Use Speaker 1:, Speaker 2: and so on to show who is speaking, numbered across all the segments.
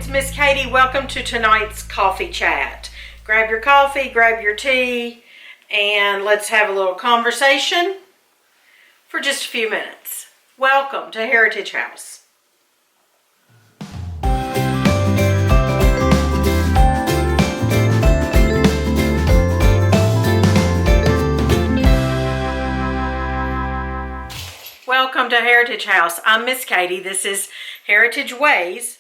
Speaker 1: it's Miss Katie. Welcome to tonight's coffee chat. Grab your coffee, grab your tea, and let's have a little conversation for just a few minutes. Welcome to Heritage House. Welcome to Heritage House. I'm Miss Katie. This is Heritage Ways,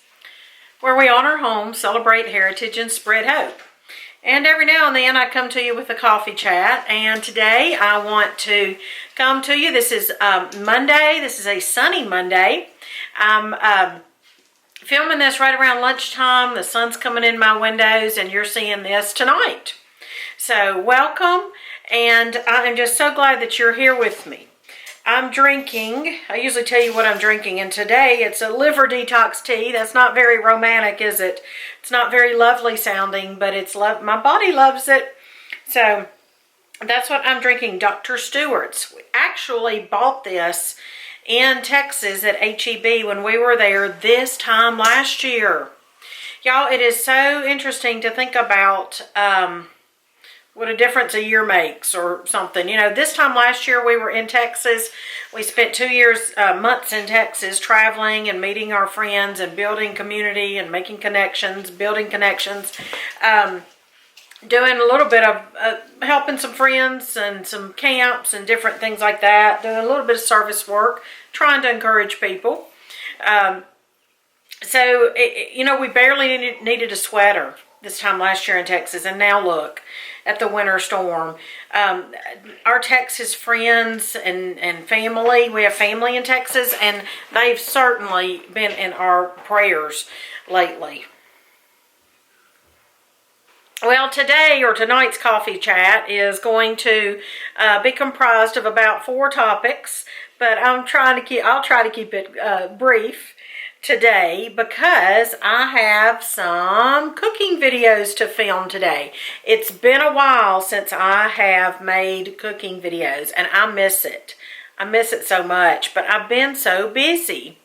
Speaker 1: where we honor home, celebrate heritage, and spread hope. And every now and then I come to you with a coffee chat, and today I want to come to you. This is Monday. This is a sunny Monday. I'm filming this right around lunchtime. The sun's coming in my windows, and you're seeing this tonight. So welcome, and I'm just so glad that you're here with me. I'm drinking, I usually tell you what I'm drinking, and today it's a liver detox tea. That's not very romantic, is it? It's not very lovely sounding, but it's my body loves it. So that's what I'm drinking, Dr. Stewart's. We actually bought this in Texas at HEB when we were there this time last year. Y'all, it is so interesting to think about what a difference a year makes or something. You know, this time last year we were in Texas. We spent 2 months in Texas traveling and meeting our friends and building community and making connections, building connections, doing a little bit of helping some friends and some camps and different things like that, doing a little bit of service work, trying to encourage people. You know, we barely needed a sweater this time last year in Texas, and now look at the winter storm. Our Texas friends and family, we have family in Texas, and they've certainly been in our prayers lately. Well, today or tonight's coffee chat is going to be comprised of about 4 topics, but I'll try to keep it brief today because I have some cooking videos to film today. It's been a while since I have made cooking videos, and I miss it. I miss it so much, but I've been so busy.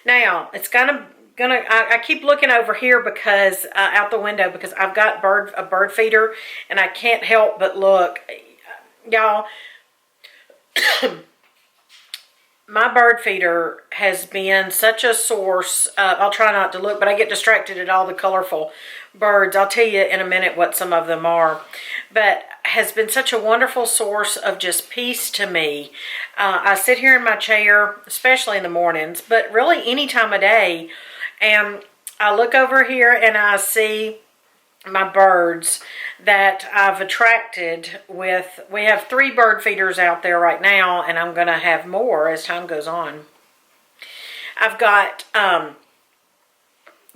Speaker 1: Now, it's I keep looking over here because out the window because I've got a bird feeder, and I can't help but look. Y'all, my bird feeder has been such a source. I'll try not to look, but I get distracted at all the colorful birds. I'll tell you in a minute what some of them are. But has been such a wonderful source of just peace to me. I sit here in my chair, especially in the mornings, but really any time of day, and I look over here and I see my birds that I've attracted with. We have 3 bird feeders out there right now, and I'm going to have more as time goes on. I've got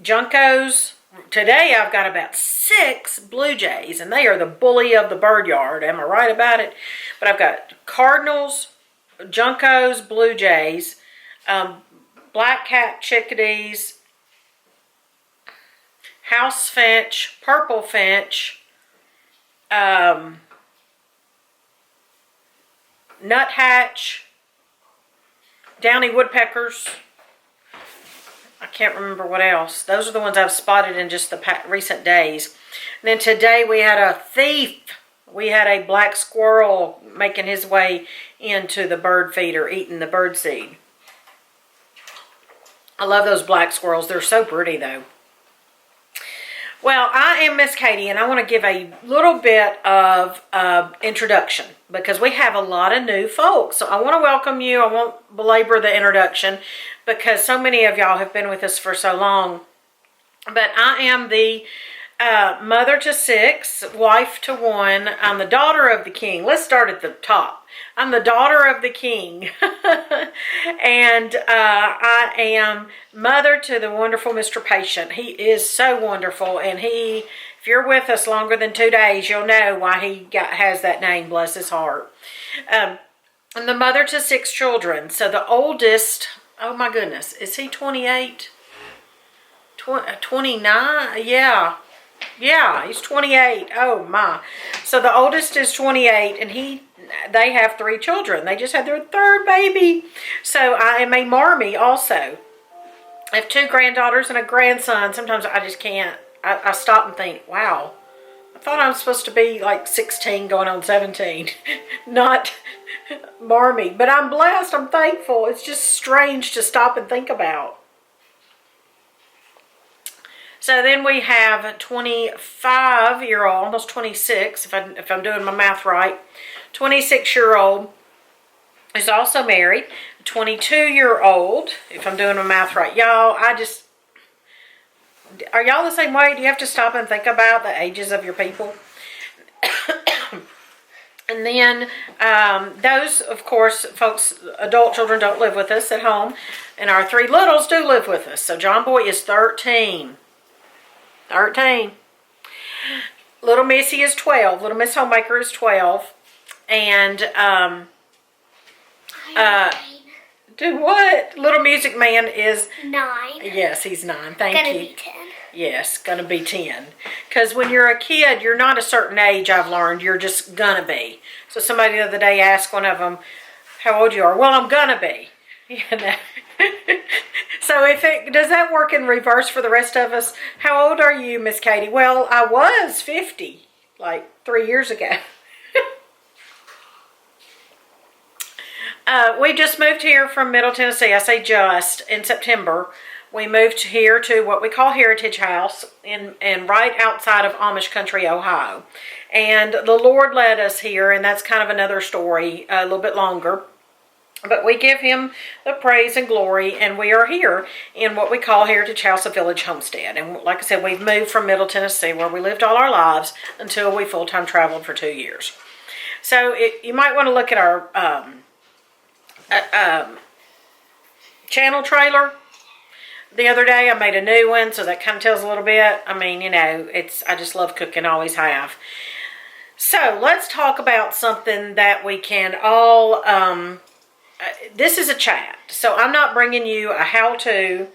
Speaker 1: juncos. Today I've got about 6 blue jays, and they are the bully of the bird yard. Am I right about it? But I've got cardinals, juncos, blue jays, black cap chickadees, house finch, purple finch, nuthatch, downy woodpeckers. I can't remember what else. Those are the ones I've spotted in just the recent days. And then today we had a thief. We had a black squirrel making his way into the bird feeder, eating the bird seed. I love those black squirrels. They're so pretty though. Well, I am Miss Katie, and I want to give a little bit of introduction because we have a lot of new folks. So I want to welcome you. I won't belabor the introduction because so many of y'all have been with us for so long. But I am the mother to 6, wife to 1. I'm the daughter of the king. Let's start at the top. I'm the daughter of the king. And I am mother to the wonderful Mr. Patient. He is so wonderful. And if you're with us longer than 2 days, you'll know why he has that name, bless his heart. I'm the mother to 6 children. So the oldest, oh my goodness, is he 28? 29? Yeah. Yeah, he's 28. Oh my. So the oldest is 28, and they have 3 children. They just had their 3rd baby. So I am a marmie also. I have 2 granddaughters and a grandson. Sometimes I just can't. I stop and think, wow, I thought I was supposed to be like 16 going on 17. Not Marmy. But I'm blessed. I'm thankful. It's just strange to stop and think about. So then we have a 25-year-old, almost 26, if I'm doing my math right, 26-year-old who's also married, a 22-year-old, if I'm doing my math right. Y'all, are y'all the same way? Do you have to stop and think about the ages of your people? And then those, of course, folks, adult children don't live with us at home, and our 3 littles do live with us. So John Boy is 13. 13. Little Missy is 12. Little Miss Homemaker is 12. And, do what? Little Music Man is
Speaker 2: 9.
Speaker 1: Yes, he's 9. Thank you.
Speaker 2: Gonna be 10.
Speaker 1: Yes, gonna be 10. Because when you're a kid, you're not a certain age, I've learned. You're just gonna be. So somebody the other day asked one of them how old you are. Well, I'm gonna be. You know. So does that work in reverse for the rest of us? How old are you, Miss Katie? Well, I was 50, like 3 years ago. We just moved here from Middle Tennessee. I say just, in September. We moved here to what we call Heritage House and right outside of Amish Country, Ohio. And the Lord led us here, and that's kind of another story, a little bit longer. But we give him the praise and glory, and we are here in what we call Heritage House, a village homestead. And like I said, we've moved from Middle Tennessee, where we lived all our lives until we full-time traveled for 2 years. So you might want to look at our channel trailer. The other day I made a new one, so that kind of tells a little bit. I mean, you know, I just love cooking, always have. So let's talk about something that we can all... this is a chat, so I'm not bringing you a how-to.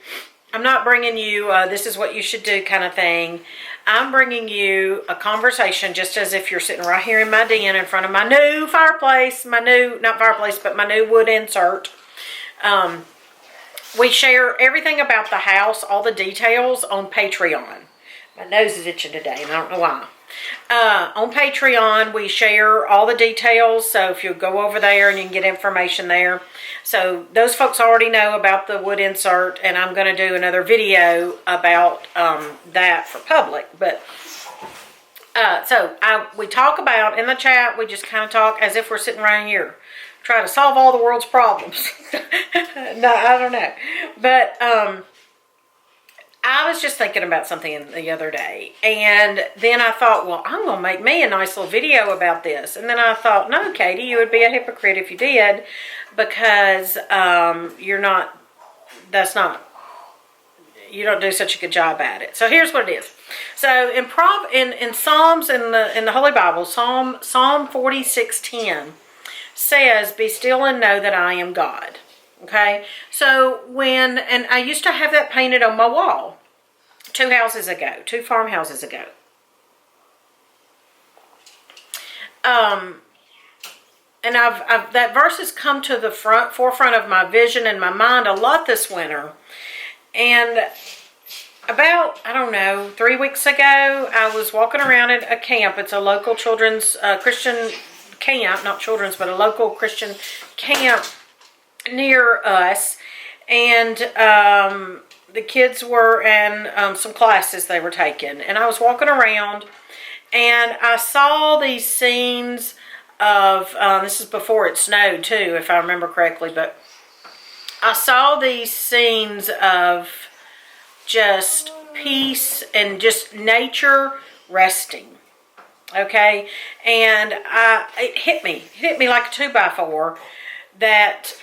Speaker 1: I'm not bringing you this is what you should do kind of thing. I'm bringing you a conversation just as if you're sitting right here in my den in front of my new fireplace, not fireplace, but my new wood insert. We share everything about the house, all the details on Patreon. My nose is itching today, and I don't know why. On Patreon, we share all the details, so if you go over there and you can get information there. So those folks already know about the wood insert, and I'm going to do another video about that for public. But we talk about, in the chat, we just kind of talk as if we're sitting right here, try to solve all the world's problems. No, I don't know. But I was just thinking about something the other day, and then I thought, well, I'm going to make me a nice little video about this. And then I thought, no, Katie, you would be a hypocrite if you did, because you don't do such a good job at it. So here's what it is. So in Psalms in the Holy Bible, Psalm 46:10 says, "Be still and know that I am God." Okay, so and I used to have that painted on my wall 2 farmhouses ago. And I've that verse has come to the forefront of my vision and my mind a lot this winter. And about, I don't know, 3 weeks ago, I was walking around at a camp. It's a local children's Christian camp, not children's, but a local Christian camp near us, and the kids were in some classes they were taking, and I was walking around, and I saw these scenes of this is before it snowed too, if I remember correctly, but I saw these scenes of just peace and just nature resting. Okay, and it hit me like a 2x4 that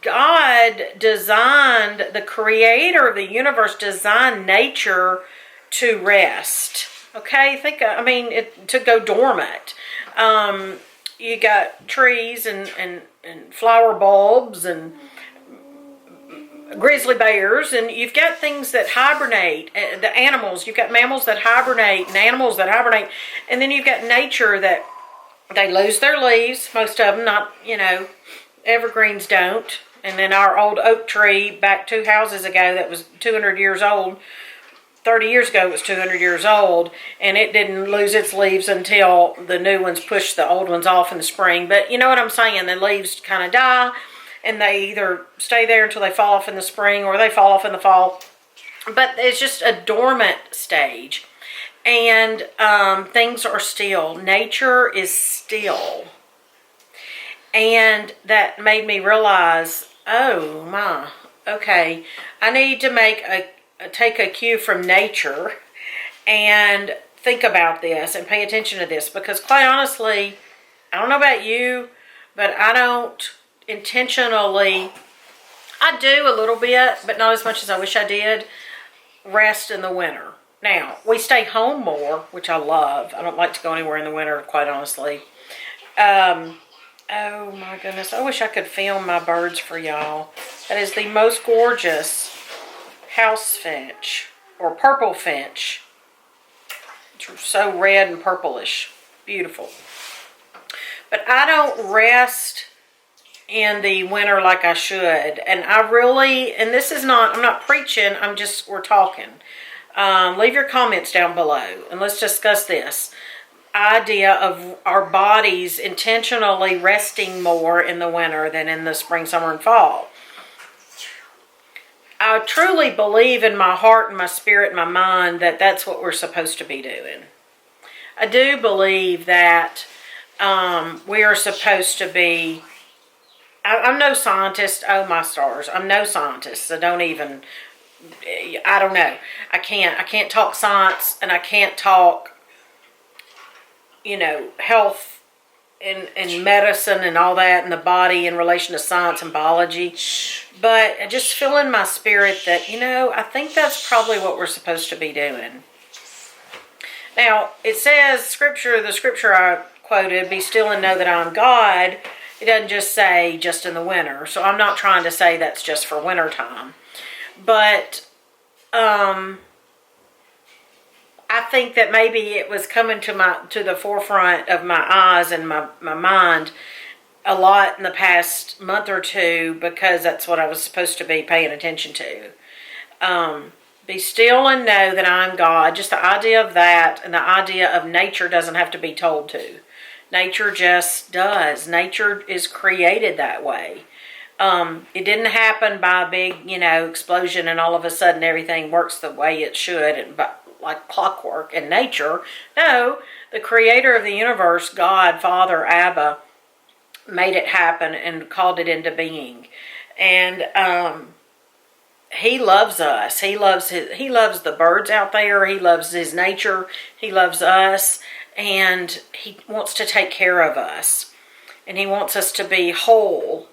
Speaker 1: God designed, the creator of the universe designed nature to rest. Okay, to go dormant. You got trees and flower bulbs and grizzly bears, and you've got things that hibernate, the animals, you've got mammals that hibernate and animals that hibernate, and then you've got nature that they lose their leaves, most of them, not, evergreens don't. And then our old oak tree back 2 houses ago that was 200 years old, 30 years ago it was 200 years old, and it didn't lose its leaves until the new ones pushed the old ones off in the spring. But you know what I'm saying? The leaves kind of die, and they either stay there until they fall off in the spring or they fall off in the fall. But it's just a dormant stage. And things are still. Nature is still. And that made me realize, oh my, okay, I need to take a cue from nature and think about this and pay attention to this, because quite honestly, I don't know about you, but I don't intentionally, I do a little bit, but not as much as I wish I did, rest in the winter. Now, we stay home more, which I love. I don't like to go anywhere in the winter, quite honestly. Oh my goodness, I wish I could film my birds for y'all. That is the most gorgeous house finch, or purple finch. It's so red and purplish. Beautiful. But I don't rest in the winter like I should. And I really, and this is not, I'm not preaching, we're talking. Leave your comments down below and let's discuss this idea of our bodies intentionally resting more in the winter than in the spring, summer, and fall. I truly believe in my heart and my spirit and my mind that that's what we're supposed to be doing. I do believe that we are supposed to be, I'm no scientist, oh my stars, I'm no scientist, so don't even, I don't know. I can't talk science, and I can't talk, you know, health and medicine and all that, and the body in relation to science and biology. But I just feel in my spirit that, you know, I think that's probably what we're supposed to be doing. Now, it says, the scripture I quoted, be still and know that I'm God. It doesn't just say just in the winter. So I'm not trying to say that's just for winter time. But I think that maybe it was coming to the forefront of my eyes and my mind a lot in the past month or two, because that's what I was supposed to be paying attention to. Be still and know that I'm God. Just the idea of that, and the idea of nature doesn't have to be told to. Nature just does. Nature is created that way. It didn't happen by a big, you know, explosion and all of a sudden everything works the way it should, and like clockwork in nature. No, the creator of the universe, God, Father, Abba, made it happen and called it into being. And he loves us. He loves the birds out there. He loves his nature. He loves us, and he wants to take care of us, and he wants us to be whole.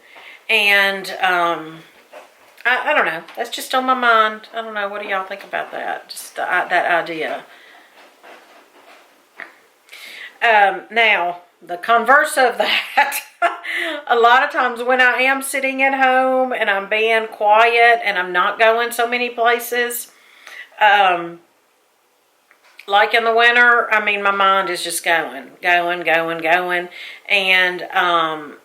Speaker 1: And I don't know. That's just on my mind. I don't know. What do y'all think about that? Just that idea. Now, the converse of that, a lot of times when I am sitting at home and I'm being quiet and I'm not going so many places, like in the winter, I mean, my mind is just going. And I'm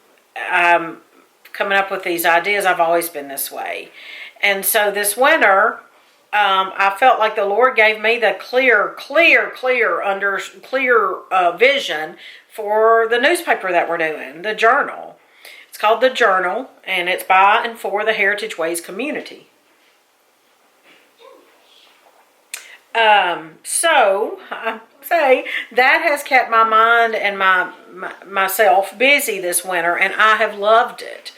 Speaker 1: coming up with these ideas. I've always been this way. And so this winter, I felt like the Lord gave me the clear vision for the newspaper that we're doing, the Journal. It's called The Journal, and it's by and for the Heritage Ways community. So I say that has kept my mind and myself busy this winter, and I have loved it.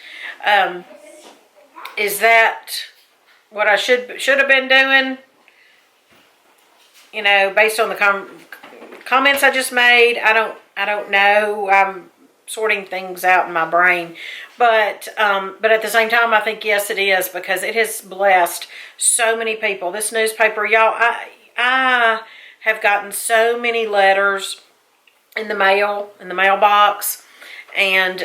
Speaker 1: Is that what I should have been doing? You know, based on the comments I just made, I don't know. I'm sorting things out in my brain, but at the same time, I think yes, it is, because it has blessed so many people. This newspaper, y'all, I have gotten so many letters in the mailbox, and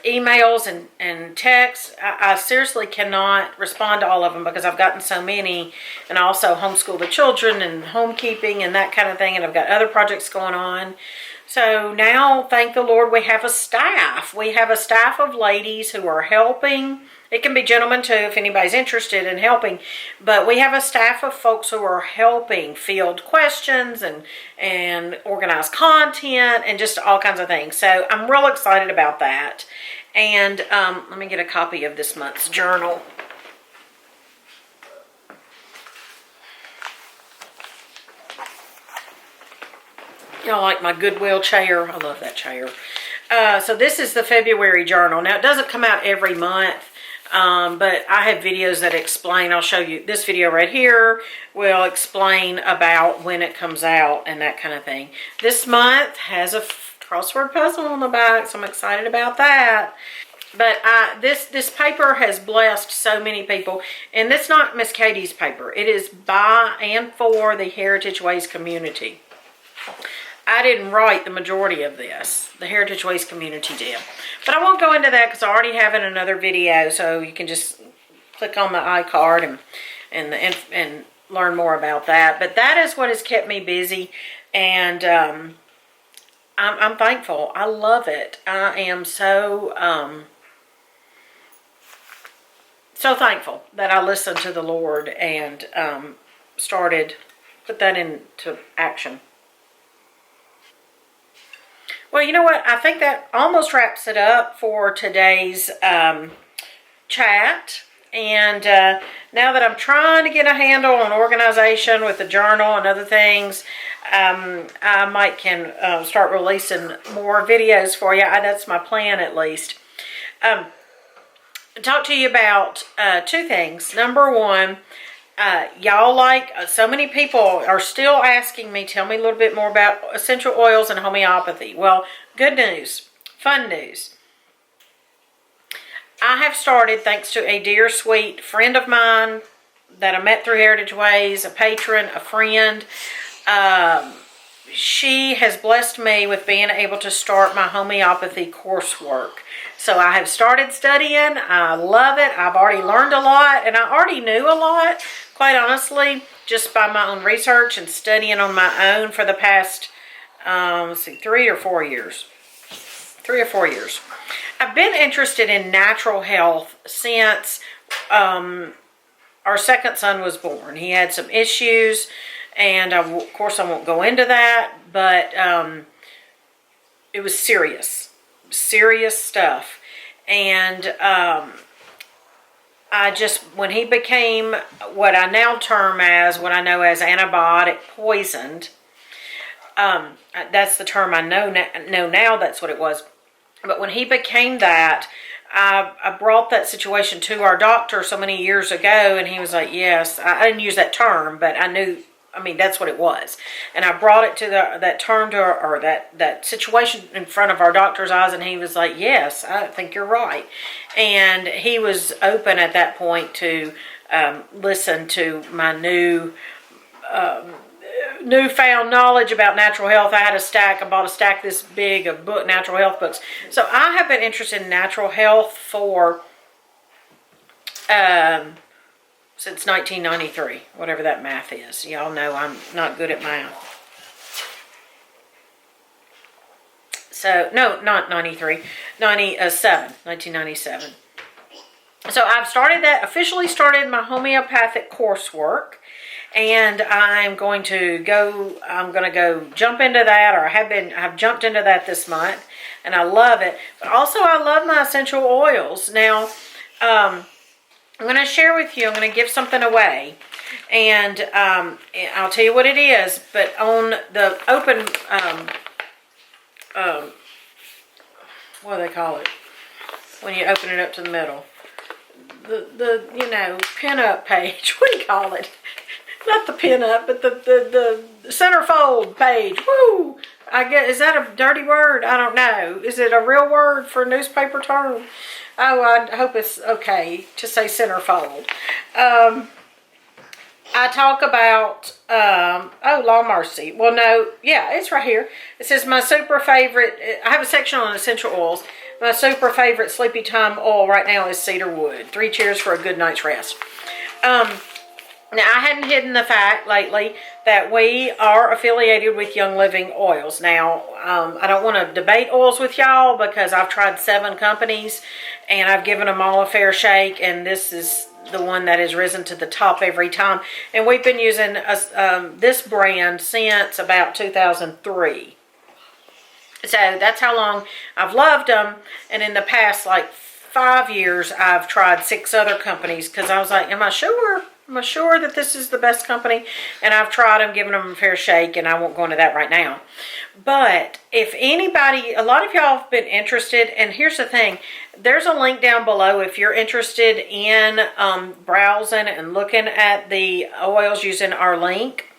Speaker 1: emails and texts. I seriously cannot respond to all of them because I've gotten so many, and I also homeschool the children and homekeeping and that kind of thing, and I've got other projects going on. So now, thank the Lord, we have a staff. We have a staff of ladies who are helping. It can be gentlemen too if anybody's interested in helping. But we have a staff of folks who are helping field questions and organize content and just all kinds of things. So I'm real excited about that. And let me get a copy of this month's journal. Y'all like my Goodwill chair? I love that chair. So this is the February journal. Now, it doesn't come out every month, but I have videos that explain. I'll show you. This video right here will explain about when it comes out and that kind of thing. This month has a crossword puzzle on the back, so I'm excited about that. But this paper has blessed so many people. And it's not Miss Katie's paper. It is by and for the Heritage Ways community. I didn't write the majority of this. The Heritage Ways community did. But I won't go into that because I already have in another video. So you can just click on the iCard and learn more about that. But that is what has kept me busy. And I'm thankful. I love it. I am so thankful that I listened to the Lord and put that into action. Well, you know what? I think that almost wraps it up for today's chat. And now that I'm trying to get a handle on organization with the journal and other things, I might start releasing more videos for you. That's my plan, at least. Talk to you about two things. Number one, y'all so many people are still asking me, tell me a little bit more about essential oils and homeopathy. Well, good news, fun news. I have started, thanks to a dear sweet friend of mine that I met through Heritage Ways, a patron, a friend. She has blessed me with being able to start my homeopathy coursework. So I have started studying. I love it. I've already learned a lot, and I already knew a lot, quite honestly, just by my own research and studying on my own for the past, 3 or 4 years. 3 or 4 years. I've been interested in natural health since our second son was born. He had some issues, and of course I won't go into that, but it was serious stuff. And when he became what I now term as, what I know as antibiotic poisoned, that's the term I know now, that's what it was. But when he became that, I brought that situation to our doctor so many years ago, and he was like, yes, I didn't use that term, but I knew, that's what it was. And I brought it to that situation in front of our doctor's eyes, and he was like, yes, I think you're right. And he was open at that point to listen to my newfound knowledge about natural health. I bought a stack this big of natural health books. So I have been interested in natural health for since 1993, whatever that math is. Y'all know I'm not good at math. So, no, not 93, 1997. So I've officially started my homeopathic coursework. And I'm going to go jump into that, or I've jumped into that this month, and I love it. But also I love my essential oils. Now, I'm going to share with you, I'm going to give something away, and I'll tell you what it is, but on the open, what do they call it, when you open it up to the middle? The pin-up page, what do you call it? Not the pin-up, but the centerfold page. Woo! I guess, is that a dirty word? I don't know. Is it a real word for a newspaper term? Oh, I hope it's okay to say centerfold. I talk about, Law Mercy. Well, no, yeah, it's right here. It says my super favorite, I have a section on essential oils. My super favorite sleepy time oil right now is cedar wood. 3 cheers for a good night's rest. Now, I hadn't hidden the fact lately that we are affiliated with Young Living Oils. Now, I don't want to debate oils with y'all because I've tried 7 companies and I've given them all a fair shake, and this is the one that has risen to the top every time. And we've been using this brand since about 2003. So that's how long I've loved them. And in the past, like 5 years, I've tried 6 other companies because I was like, am I sure? Am I sure that this is the best company? And I've tried them, given them a fair shake, and I won't go into that right now. But if anybody, a lot of y'all have been interested, and here's the thing, there's a link down below if you're interested in browsing and looking at the oils using our link.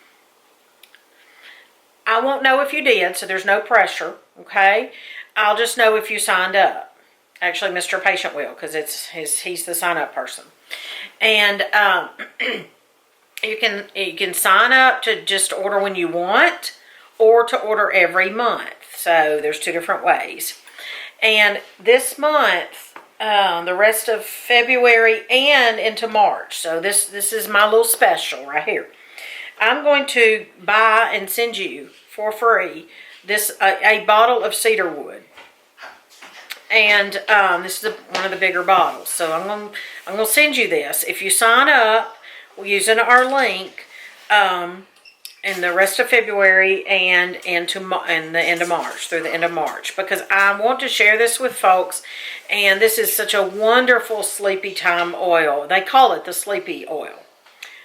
Speaker 1: I won't know if you did, so there's no pressure, okay? I'll just know if you signed up. Actually, Mr. Patient will, because he's the sign-up person. And you can sign up to just order when you want or to order every month. So there's 2 different ways. And this month, the rest of February and into March. So this is my little special right here. I'm going to buy and send you for free this a bottle of cedar wood. And this is one of the bigger bottles. So I'm gonna send you this. If you sign up using our link in the rest of February and the end of March, through the end of March, because I want to share this with folks. And this is such a wonderful sleepy time oil. They call it the sleepy oil,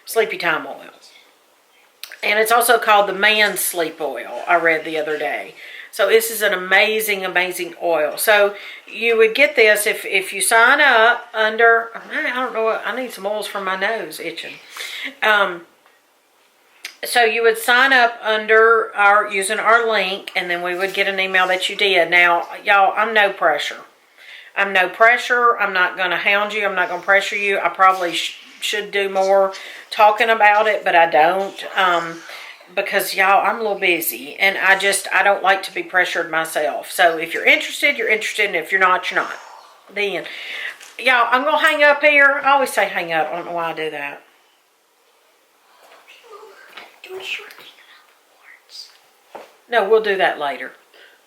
Speaker 1: sleepy time oil. And it's also called the man sleep oil, I read the other day. So this is an amazing, amazing oil. So you would get this if you sign up under, I don't know, I need some oils for my nose itching. So you would sign up under using our link, and then we would get an email that you did. Now, y'all, I'm no pressure. I'm no pressure. I'm not going to hound you. I'm not going to pressure you. I probably should do more talking about it, but I don't. Because y'all, I'm a little busy, and I don't like to be pressured myself. So if you're interested, you're interested, and if you're not, you're not. Then, y'all, I'm going to hang up here. I always say hang up. I don't know why I do that. Do a short thing about the warts. No, we'll do that later.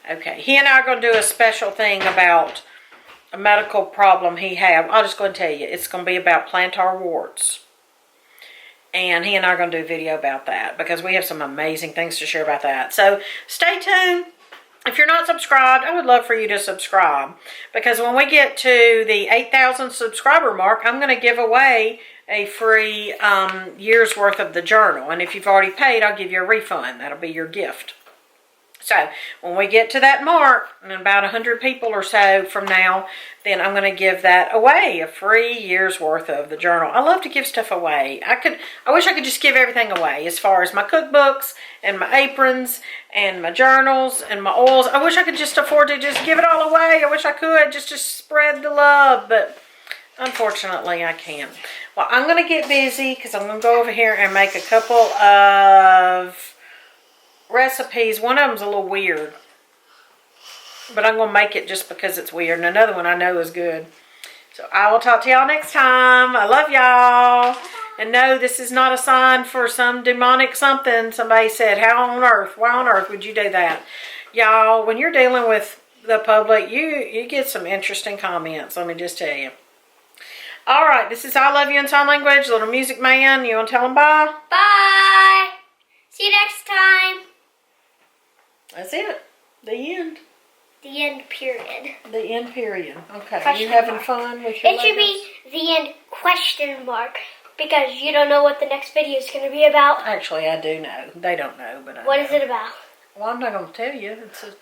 Speaker 1: Okay. He and I are going to do a special thing about a medical problem he had. I'll just go and tell you. It's going to be about plantar warts. And he and I are going to do a video about that because we have some amazing things to share about that. So stay tuned. If you're not subscribed, I would love for you to subscribe. Because when we get to the 8,000 subscriber mark, I'm going to give away a free year's worth of the journal. And if you've already paid, I'll give you a refund. That'll be your gift. So when we get to that mark, and about 100 people or so from now, then I'm going to give that away, a free year's worth of the journal. I love to give stuff away. I wish I could just give everything away, as far as my cookbooks and my aprons and my journals and my oils. I wish I could just afford to just give it all away. I wish I could just spread the love, but unfortunately I can't. Well, I'm going to get busy because I'm going to go over here and make a couple of recipes. One of them's a little weird, but I'm going to make it just because it's weird. And another one I know is good. So I will talk to y'all next time. I love y'all. And no, this is not a sign for some demonic something. Somebody said, why on earth would you do that? Y'all, when you're dealing with the public, you get some interesting comments. Let me just tell you. All right, this is I Love You in Sign Language. Little Music Man, you want to tell them bye?
Speaker 2: Bye. See you next time.
Speaker 1: That's it. The end.
Speaker 2: The end, period.
Speaker 1: The end, period. Okay.
Speaker 2: Question
Speaker 1: you having
Speaker 2: mark.
Speaker 1: fun with your
Speaker 2: It should be the end, question mark. Because you don't know what the next video is going to be about.
Speaker 1: Actually, I do know. They don't know, but I
Speaker 2: What
Speaker 1: know.
Speaker 2: is it about?
Speaker 1: Well, I'm not going to tell you. It's a